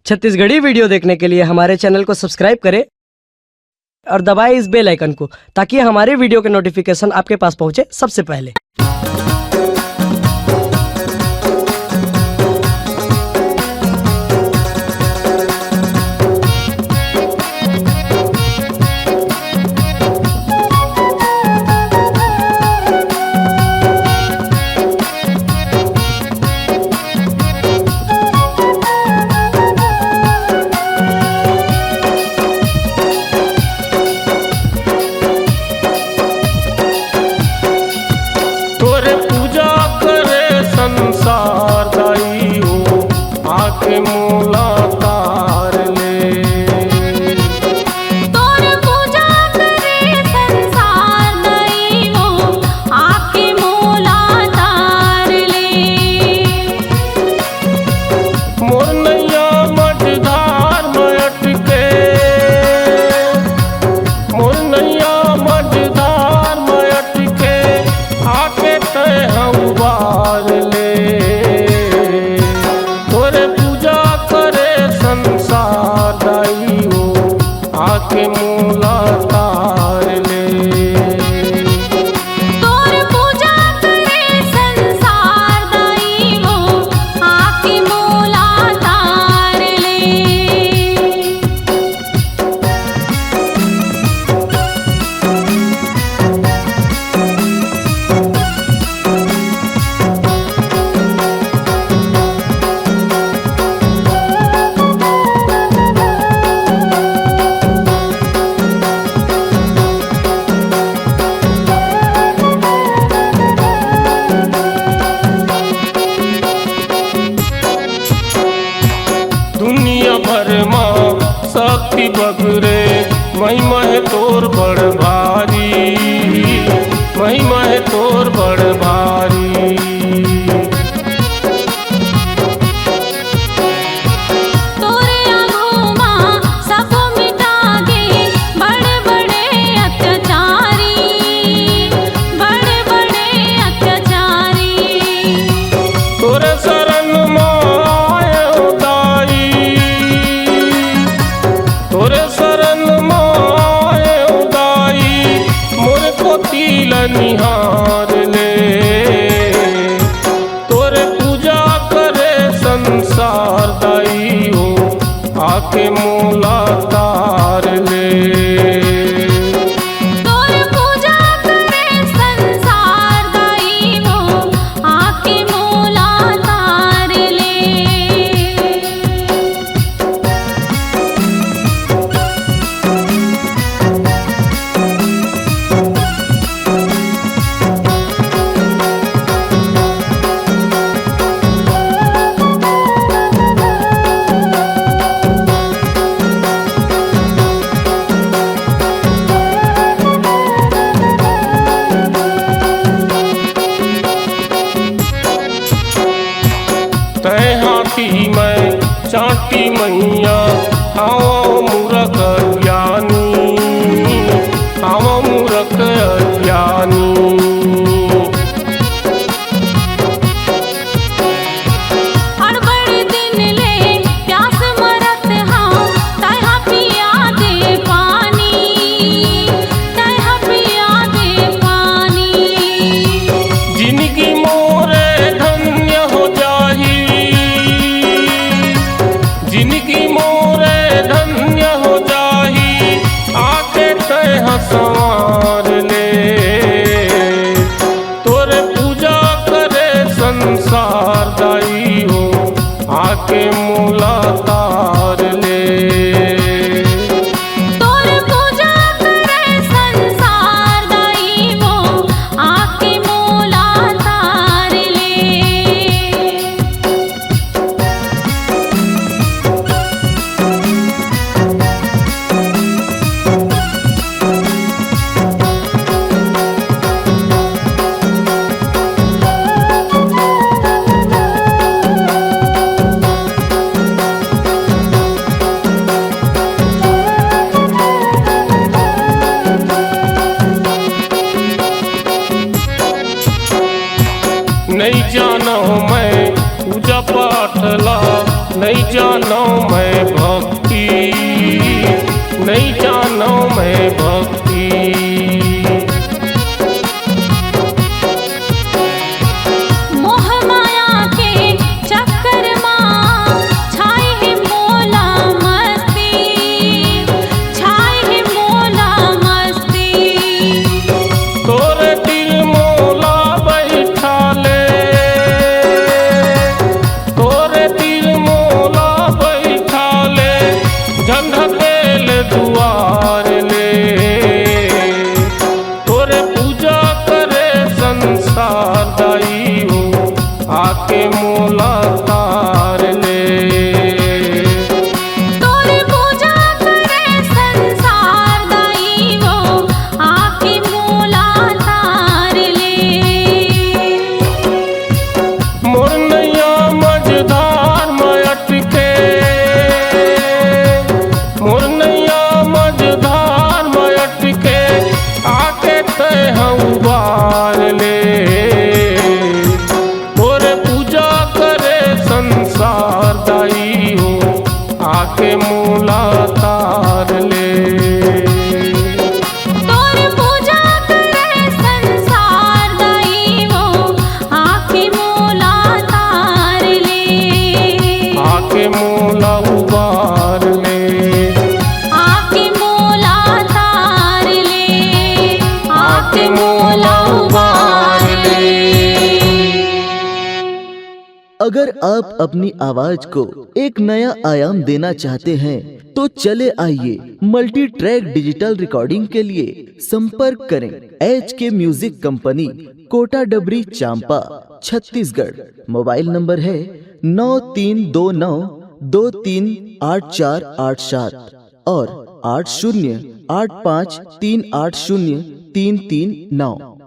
Chhattisgarhi video देखने के लिए हमारे चैनल को सब्सक्राइब करें और दबाएं इस बेल आइकन को ताकि हमारे वीडियो के नोटिफिकेशन आपके पास पहुंचे सबसे पहले। संसार दाई हो आके मोला तार ले। तोर पूजा करे संसार दाई हो आके मोला तार ले। मोर नैया मझधार में अटके, मोर नैया मझधार में अटके आके तय हम बार ले। आके मोला तार ले। तोर पूजा करे संसार दाई हो आके मोला तार ले। दुनिया भर माँ शक्ति बगरे महिमा है तोर बड़ भारी, महिमा है तोर बड़ भारी। तोरे आगू माँ सब मिटा गे बड़े बड़े अत्याचारी, बड़े बड़े अत्याचारी। तोरे शरण मायो दाई, तोरे शरण मायो दाई मोर को तिल निहार ले। तोरे पूजा करे संसार दाई हो आके मोला तार ले। तोर पूजा करे संसार दाई हो आके मोला तार ले। तय हाथी में चाटी मैया आओ मूरख ज्ञानी, आओ मूरख ज्ञानी। अड़बड़ दिन ले प्यास मरत हाँ तैहा पिया दे पानी, तैहा पिया दे पानी। जिनकी मोरे धन्य हो जाही, जिनकी मोरे धन्य हो जाही आके तय संवार ले। तोरे पूजा करे संसार दाई हो आके मोला तार ले। तोर पूजा करे संसार दाई हो आके मोला तार ले। नहीं जानो मैं भक्ति, नहीं जानो मैं भक्ति। मोह माया के चक्कर माँ छाई है मोला मस्ती, छाई है मोला मस्ती। तोरे दिल मोला बैठा ले, तोरे दिल मोला बैठा ले, झंझटेल दुआर ले। तोरे पूजा करे संसार दाई हो, आके मोला तार ले। तोरे पूजा करे संसार दाई वो आके मोला तार ले। मोर नैया मझधार में अटके, मोर नैया मझधार में अटके, आके तय हम बार ले। तोरे पूजा करे संसार दाई हो, आके मोला तार ले। तोरे पूजा करे संसार दाई वो आके मोला तार ले। आके मोला उबार ले, आके मोला तार ले, आके मोला उबार ले। अगर आप अपनी आवाज को एक नया आयाम देना चाहते हैं तो चले आइए मल्टी ट्रैक डिजिटल रिकॉर्डिंग के लिए संपर्क करें HK म्यूजिक कंपनी, कोटा डबरी, चांपा, छत्तीसगढ़। मोबाइल नंबर है 9329238487 और 8085380339।